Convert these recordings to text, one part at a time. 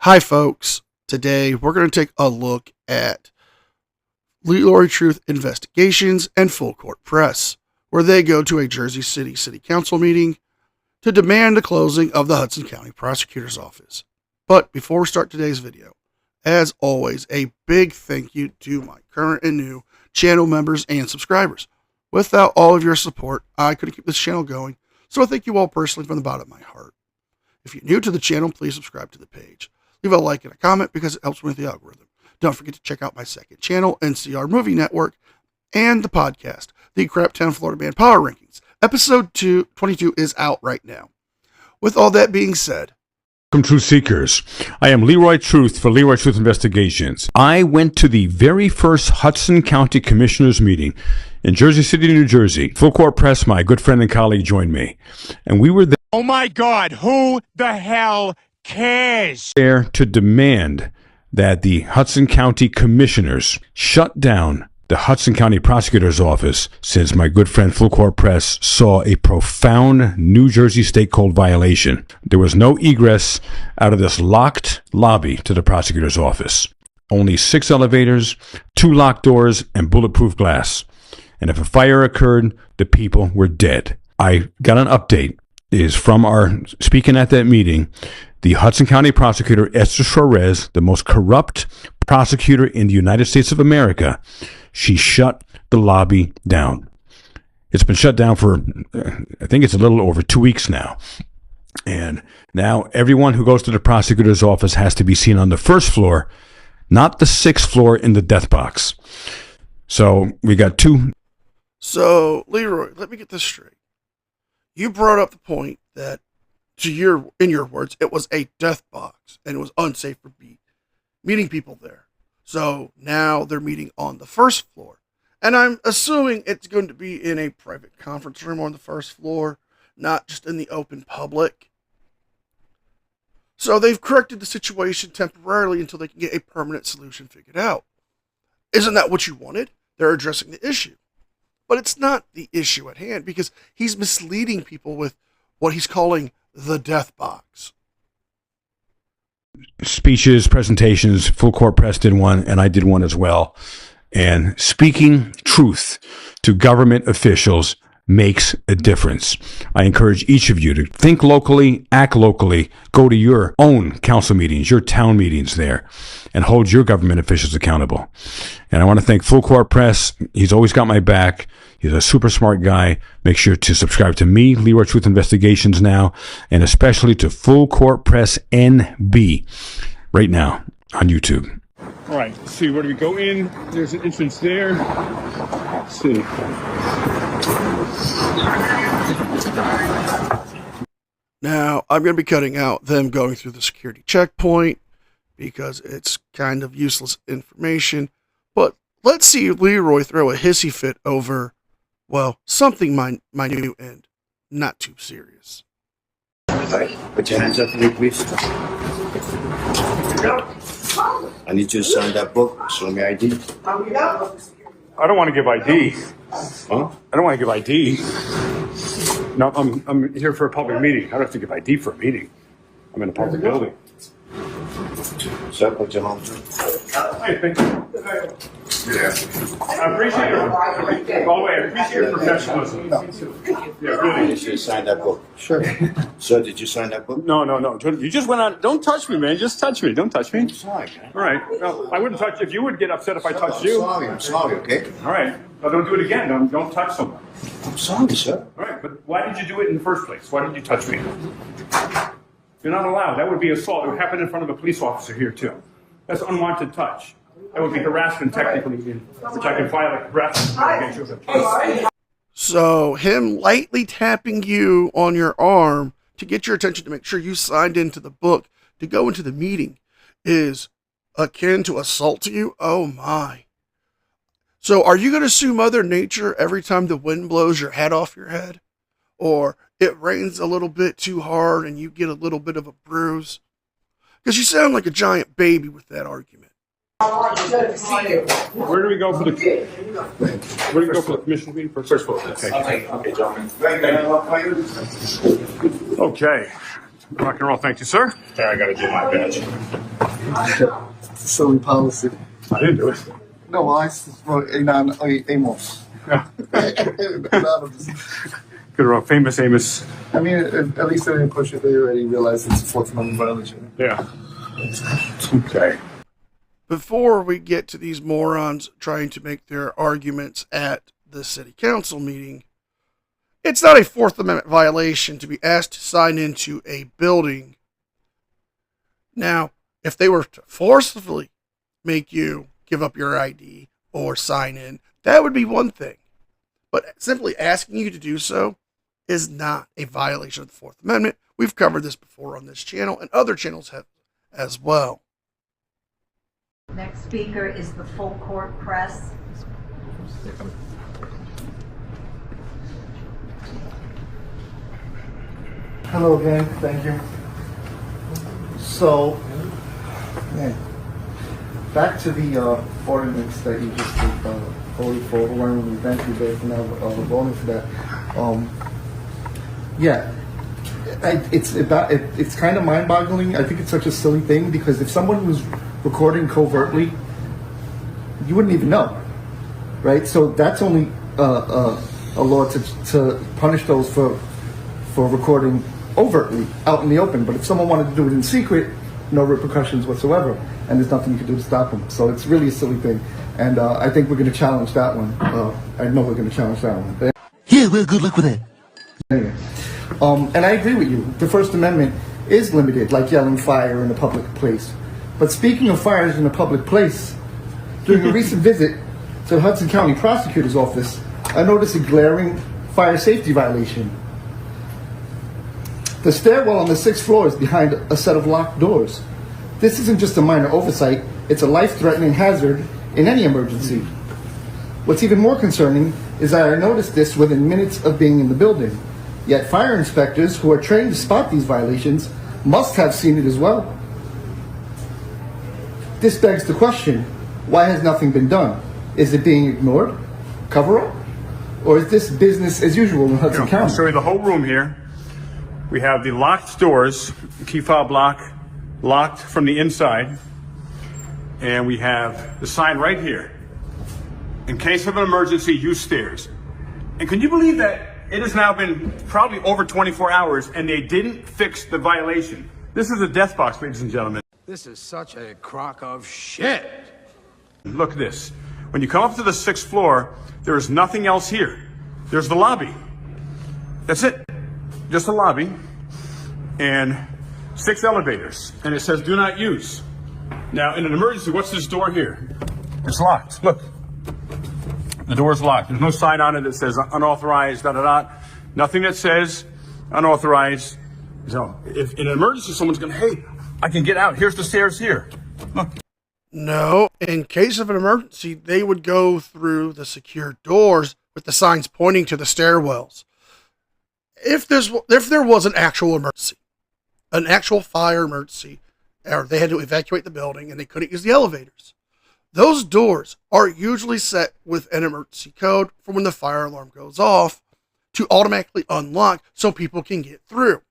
Hi folks, today we're going to take a look at Leroy Truth Investigations and Full Court Press, where they go to a Jersey City City Council meeting to demand the closing of the Hudson County Prosecutor's Office. But before we start today's video, as always, a big thank you to my current and new channel members and subscribers. Without all of your support, I couldn't keep this channel going, so I thank you all personally from the bottom of my heart. If you're new to the channel, please subscribe to the page. Leave a like and a comment because it helps with the algorithm. Don't forget to check out my second channel, NCR Movie Network, and the podcast, the Craptown Florida Man Power Rankings. Episode 22 is out right now. With all that being said, welcome, Truth Seekers. I am Leroy Truth for Leroy Truth Investigations. I went to the very first Hudson County Commissioners meeting in Jersey City, New Jersey. Full Court Press, my good friend and colleague, joined me. And we were there. Oh my God, who the hell cares? There to demand that the Hudson County Commissioners shut down the Hudson County Prosecutor's Office, since my good friend Full Court Press saw a profound New Jersey State Code violation. There was no egress out of this locked lobby to the prosecutor's office. Only 6 elevators, 2 locked doors, and bulletproof glass. And if a fire occurred, the people were dead. I got an update. It is from our speaking at that meeting. The Hudson County Prosecutor, Esther Suarez, the most corrupt prosecutor in the United States of America, she shut the lobby down. It's been shut down for, I think it's a little over 2 weeks now. And now everyone who goes to the prosecutor's office has to be seen on the first floor, not the 6th floor in the death box. So we got 2. So Leroy, let me get this straight. You brought up the point that, in your words, it was a death box and it was unsafe for meeting people there. So now they're meeting on the 1st floor. And I'm assuming it's going to be in a private conference room on the 1st floor, not just in the open public. So they've corrected the situation temporarily until they can get a permanent solution figured out. Isn't that what you wanted? They're addressing the issue. But it's not the issue at hand, because he's misleading people with what he's calling the death box. Speeches, presentations, Full Court Press did one, and I did one as well. And speaking truth to government officials makes a difference. I encourage each of you to think locally, act locally, go to your own council meetings, your town meetings there, and hold your government officials accountable. And I want to thank Full Court Press. He's always got my back. He's a super smart guy. Make sure to subscribe to me, Leroy Truth Investigations now, and especially to Full Court Press NB right now on YouTube. All right, let's see, where do we go in? There's an entrance there. Let's see. Now, I'm going to be cutting out them going through the security checkpoint because it's kind of useless information. But let's see Leroy throw a hissy fit over, well, something minute and not too serious. Put your hands up for me, please. I need you to sign that book. Show me ID. I don't want to give ID. Huh? I don't want to give ID. No, I'm here for a public meeting. I don't have to give ID for a meeting. I'm in a public building. Sir, put your hands up. Hey, thank you. Yeah. I appreciate your, by the way, I appreciate your professionalism. Yeah, really. Did you sign that book? Sure. Sir, did you sign that book? No. You just went on. Don't touch me, man. Just touch me. Don't touch me. I'm sorry, man. All right. No, I wouldn't touch you. If you would get upset if I touched you. I'm sorry, okay? All right. Now don't do it again. Don't touch someone. I'm sorry, sir. All right. But why did you do it in the first place? Why did you touch me? You're not allowed. That would be assault. It would happen in front of a police officer here, too. That's unwanted touch. That would be harassment, technically, which I can file a harassment against you. So him lightly tapping you on your arm to get your attention to make sure you signed into the book to go into the meeting is akin to assault to you? Oh my. So are you going to sue Mother Nature every time the wind blows your hat off your head? Or it rains a little bit too hard and you get a little bit of a bruise? Because you sound like a giant baby with that argument. Where do we go for the commission meeting? First floor. Okay, gentlemen. Okay. Rock and roll, thank you, sir. Okay, I gotta do my badge. Silly policy. I didn't do it. No, well, I wrote Amos. Yeah. Anonymous. Good roll, famous Amos. I mean, at least they didn't push it. They already realized it's a Fourth Amendment violation. Yeah. Okay. Before we get to these morons trying to make their arguments at the city council meeting, it's not a Fourth Amendment violation to be asked to sign into a building. Now, if they were to forcefully make you give up your ID or sign in, that would be one thing. But simply asking you to do so is not a violation of the Fourth Amendment. We've covered this before on this channel, and other channels have as well. Next speaker is the Full Court Press. Hello again. Thank you. So, man, back to the ordinance that you just voted for, when we eventually voted for now, voting for that. It's kind of mind-boggling. I think it's such a silly thing because if someone was recording covertly, you wouldn't even know, right? So that's only a law to punish those for recording overtly out in the open. But if someone wanted to do it in secret, no repercussions whatsoever, and there's nothing you can do to stop them. So it's really a silly thing, and I think we're going to challenge that one. I know we're going to challenge that one. Yeah, well, good luck with that. Anyway, and I agree with you. The First Amendment is limited, like yelling fire in a public place. But speaking of fires in a public place, during a recent visit to the Hudson County Prosecutor's Office, I noticed a glaring fire safety violation. The stairwell on the 6th floor is behind a set of locked doors. This isn't just a minor oversight, it's a life-threatening hazard in any emergency. What's even more concerning is that I noticed this within minutes of being in the building. Yet fire inspectors who are trained to spot these violations must have seen it as well. This begs the question, why has nothing been done? Is it being ignored? Cover up? Or is this business as usual in Hudson County? I'll show you the whole room here. We have the locked doors, key fob lock, locked from the inside. And we have the sign right here. In case of an emergency, use stairs. And can you believe that it has now been probably over 24 hours and they didn't fix the violation? This is a death box, ladies and gentlemen. This is such a crock of shit. Look at this. When you come up to the 6th floor, there is nothing else here. There's the lobby. That's it. Just a lobby and 6 elevators. And it says do not use. Now, in an emergency, what's this door here? It's locked. Look. The door is locked. There's no sign on it that says unauthorized, da-da-da. Nothing that says unauthorized. So, if in an emergency, someone's going, hey, I can get out. Here's the stairs here. Look. No, in case of an emergency, they would go through the secure doors with the signs pointing to the stairwells. If there was an actual emergency, an actual fire emergency, or they had to evacuate the building and they couldn't use the elevators, those doors are usually set with an emergency code for when the fire alarm goes off to automatically unlock so people can get through.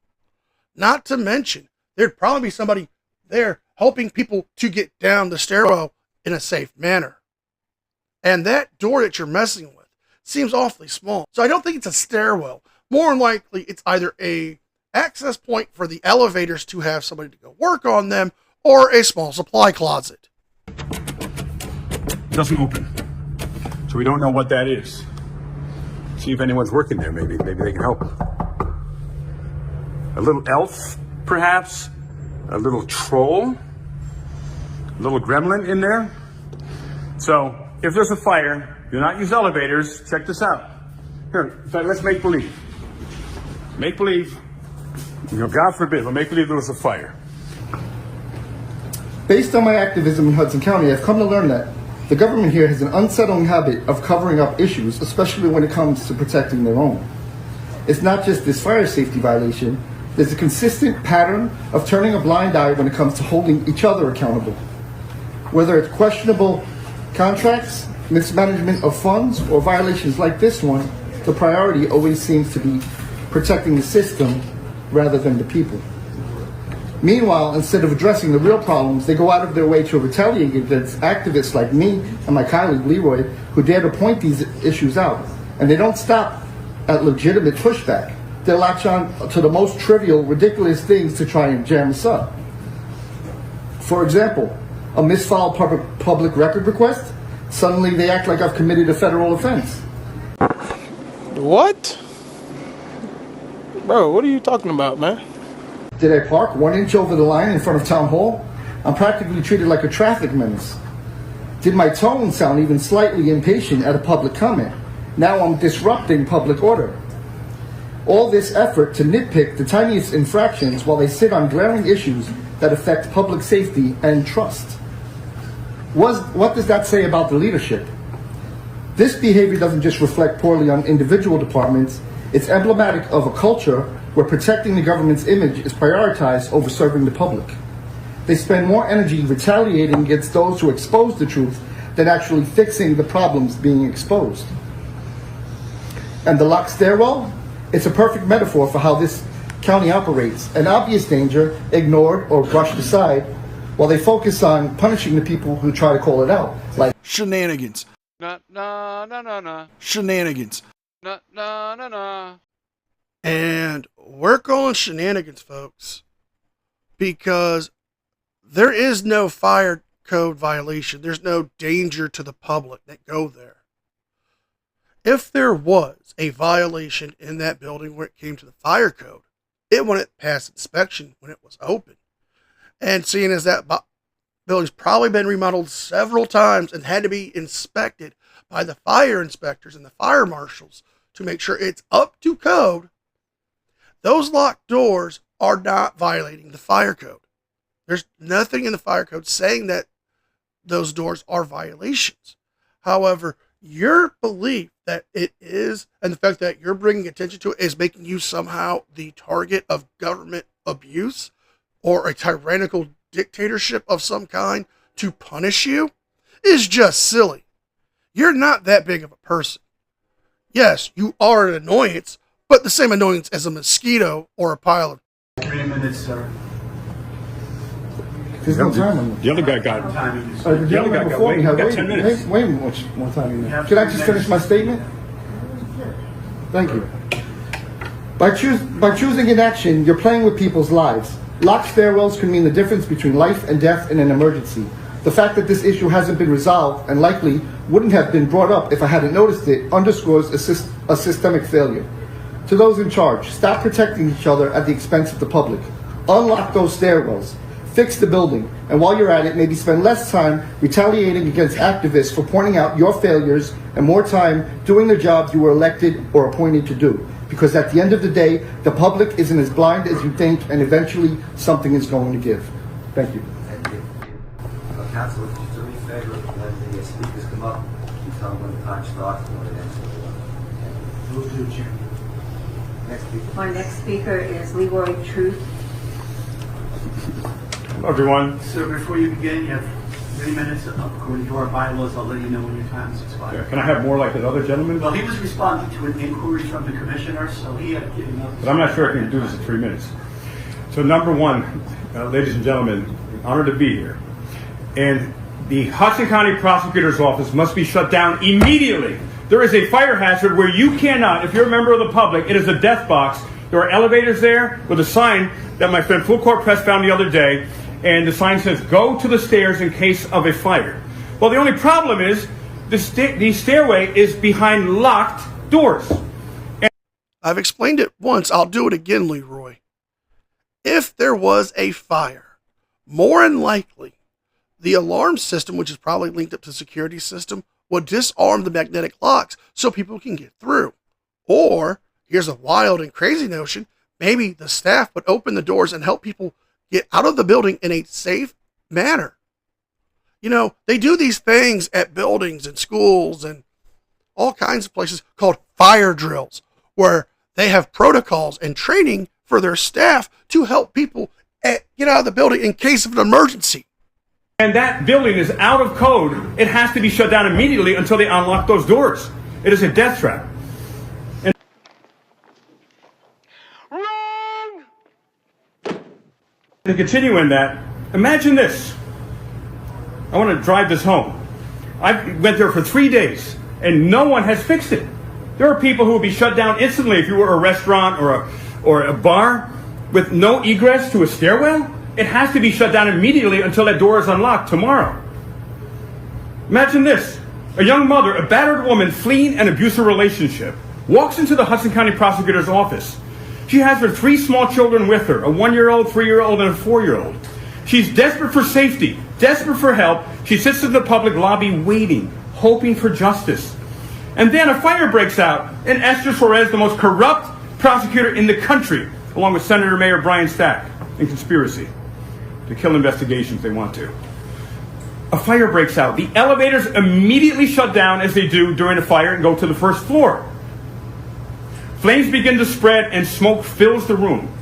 Not to mention, there'd probably be somebody there helping people to get down the stairwell in a safe manner. And that door that you're messing with seems awfully small. So I don't think it's a stairwell. More than likely, it's either a access point for the elevators to have somebody to go work on them or a small supply closet. It doesn't open. So we don't know what that is. See if anyone's working there, maybe they can help. A little elf, perhaps? A little troll? A little gremlin in there? So, if there's a fire, do not use elevators. Check this out. Here, in fact, let's make believe. Make believe, God forbid, but make believe there was a fire. Based on my activism in Hudson County, I've come to learn that the government here has an unsettling habit of covering up issues, especially when it comes to protecting their own. It's not just this fire safety violation. There's a consistent pattern of turning a blind eye when it comes to holding each other accountable. Whether it's questionable contracts, mismanagement of funds, or violations like this one, the priority always seems to be protecting the system rather than the people. Meanwhile, instead of addressing the real problems, they go out of their way to retaliate against activists like me and my colleague Leroy, who dare to point these issues out. And they don't stop at legitimate pushback. They latch on to the most trivial, ridiculous things to try and jam us up. For example, a misfiled public record request. Suddenly they act like I've committed a federal offense. What? Bro, what are you talking about, man? Did I park 1 inch over the line in front of Town Hall? I'm practically treated like a traffic menace. Did my tone sound even slightly impatient at a public comment? Now I'm disrupting public order. All this effort to nitpick the tiniest infractions while they sit on glaring issues that affect public safety and trust. What does that say about the leadership? This behavior doesn't just reflect poorly on individual departments, it's emblematic of a culture where protecting the government's image is prioritized over serving the public. They spend more energy retaliating against those who expose the truth than actually fixing the problems being exposed. And the locked stairwell? It's a perfect metaphor for how this county operates. An obvious danger ignored or brushed aside while they focus on punishing the people who try to call it out. Like Shenanigans. Na na na na na. Shenanigans. Na na na na. And we're calling shenanigans, folks, because there is no fire code violation. There's no danger to the public that go there. If there was a violation in that building where it came to the fire code, it wouldn't pass inspection when it was open. And seeing as that building's probably been remodeled several times and had to be inspected by the fire inspectors and the fire marshals to make sure it's up to code, those locked doors are not violating the fire code. There's nothing in the fire code saying that those doors are violations. However, your belief that it is, and the fact that you're bringing attention to it, is making you somehow the target of government abuse or a tyrannical dictatorship of some kind to punish you, is just silly. You're not that big of a person. Yes, you are an annoyance, but the same annoyance as a mosquito or a pile of... 3 minutes, sir. there's no time on The other guy got The gentleman before me had got 10 minutes. way much more time than that. Can I just finish my statement? Thank you. By choosing inaction, you're playing with people's lives. Locked stairwells can mean the difference between life and death in an emergency. The fact that this issue hasn't been resolved and likely wouldn't have been brought up if I hadn't noticed it underscores a systemic failure. To those in charge, stop protecting each other at the expense of the public. Unlock those stairwells. Fix the building. And while you're at it, maybe spend less time retaliating against activists for pointing out your failures and more time doing the jobs you were elected or appointed to do. Because at the end of the day, the public isn't as blind as you think, and eventually something is going to give. Thank you. Thank you. Council, just do me a favor, when the speakers come up, you tell them when the time starts and when it ends. Move to adjourn. Next speaker. Our next speaker is Leroy Truth. Hello, everyone. Sir, before you begin, you have 3 minutes. According to our bylaws, I'll let you know when your time is expired. Can I have more like that other gentleman? Well, he was responding to an inquiry from the commissioner, so he had given us... But I'm not sure I can do this in 3 minutes. So number one, ladies and gentlemen, honored to be here. And the Hudson County Prosecutor's Office must be shut down immediately. There is a fire hazard where you cannot, if you're a member of the public, it is a death box. There are elevators there with a sign that my friend Full Court Press found the other day, and the sign says, "Go to the stairs in case of a fire." Well, the only problem is the stairway is behind locked doors. I've explained it once. I'll do it again, Leroy. If there was a fire, more than likely, the alarm system, which is probably linked up to the security system, would disarm the magnetic locks so people can get through. Or, here's a wild and crazy notion, maybe the staff would open the doors and help people get out of the building in a safe manner. You know, they do these things at buildings and schools and all kinds of places called fire drills, where they have protocols and training for their staff to help people get out of the building in case of an emergency. And that building is out of code. It has to be shut down immediately until they unlock those doors. It is a death trap. Wrong! To continue in that, imagine this. I want to drive this home. I went there for 3 days, and no one has fixed it. There are people who will be shut down instantly if you were a restaurant or a bar with no egress to a stairwell. It has to be shut down immediately until that door is unlocked tomorrow. Imagine this. A young mother, a battered woman fleeing an abusive relationship, walks into the Hudson County prosecutor's office. She has her 3 small children with her, a 1-year-old, 3-year-old, and a 4-year-old. She's desperate for safety, desperate for help. She sits in the public lobby waiting, hoping for justice. And then a fire breaks out, and Esther Suarez, the most corrupt prosecutor in the country, along with Senator Mayor Brian Stack, in conspiracy to kill investigations they want to. A fire breaks out. The elevators immediately shut down, as they do during a fire, and go to the first floor. Flames begin to spread and smoke fills the room.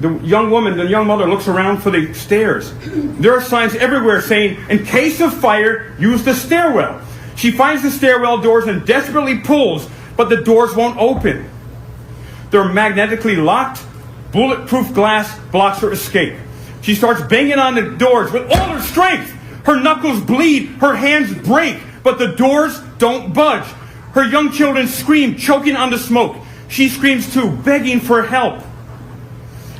The young woman, the young mother, looks around for the stairs. There are signs everywhere saying, in case of fire, use the stairwell. She finds the stairwell doors and desperately pulls, but the doors won't open. They're magnetically locked. Bulletproof glass blocks her escape. She starts banging on the doors with all her strength. Her knuckles bleed, her hands break, but the doors don't budge. Her young children scream, choking on the smoke. She screams too, begging for help.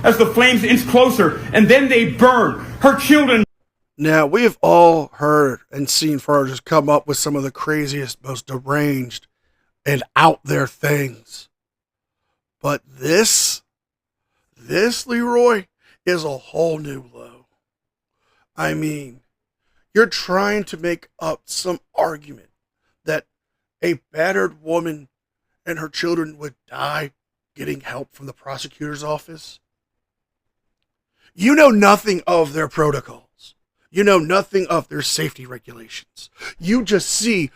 As the flames inch closer, and then they burn. Her children... Now, we have all heard and seen frauditors come up with some of the craziest, most deranged, and out there things. But this, Leroy, is a whole new low. I mean, you're trying to make up some argument that a battered woman and her children would die getting help from the prosecutor's office. You know nothing of their protocols. You know nothing of their safety regulations. You just see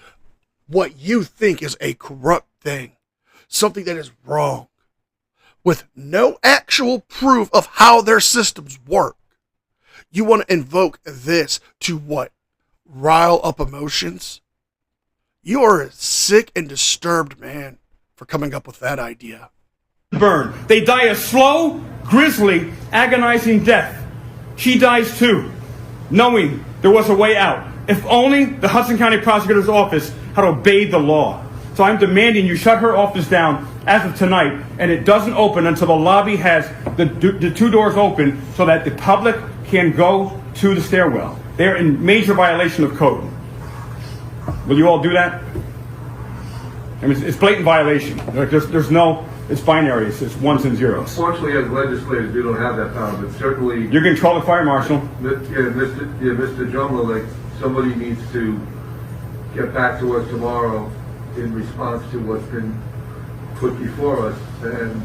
what you think is a corrupt thing, something that is wrong, with no actual proof of how their systems work. You want to invoke this to what? Rile up emotions? You are a sick and disturbed man for coming up with that idea. Burn. They die a slow, grisly, agonizing death. She dies too, knowing there was a way out. If only the Hudson County Prosecutor's Office had obeyed the law. So I'm demanding you shut her office down as of tonight, and it doesn't open until the lobby has the 2 doors open so that the public can go to the stairwell. They're in major violation of code. Will you all do that? I mean, it's blatant violation. There's no, it's binary. It's ones and zeros. Fortunately, as legislators, we don't have that power, but certainly... You can call the fire marshal. Mr. Jumbo, like, somebody needs to get back to us tomorrow in response to what's been put before us. And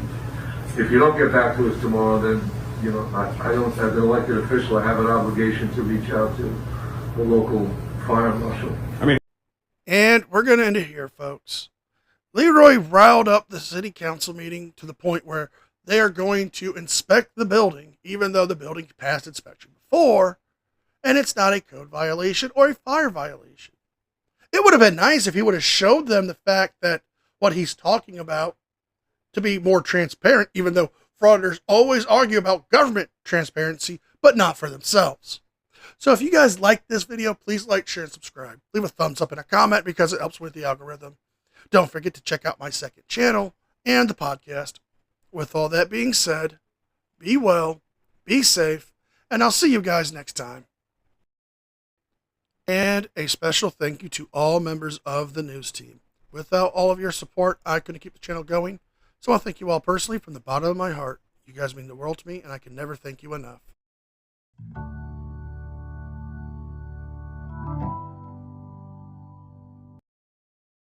if you don't get back to us tomorrow, then, you know, I don't, as an elected official, I have an obligation to reach out to the local fire marshal. And we're going to end it here, folks. Leroy riled up the city council meeting to the point where they are going to inspect the building, even though the building passed inspection before, and it's not a code violation or a fire violation. It would have been nice if he would have showed them the fact that what he's talking about to be more transparent, even though frauditors always argue about government transparency, but not for themselves. So if you guys like this video, please like, share, and subscribe. Leave a thumbs up and a comment because it helps with the algorithm. Don't forget to check out my second channel and the podcast. With all that being said, be well, be safe, and I'll see you guys next time. And a special thank you to all members of the news team. Without all of your support, I couldn't keep the channel going. So I thank you all personally from the bottom of my heart. You guys mean the world to me, and I can never thank you enough.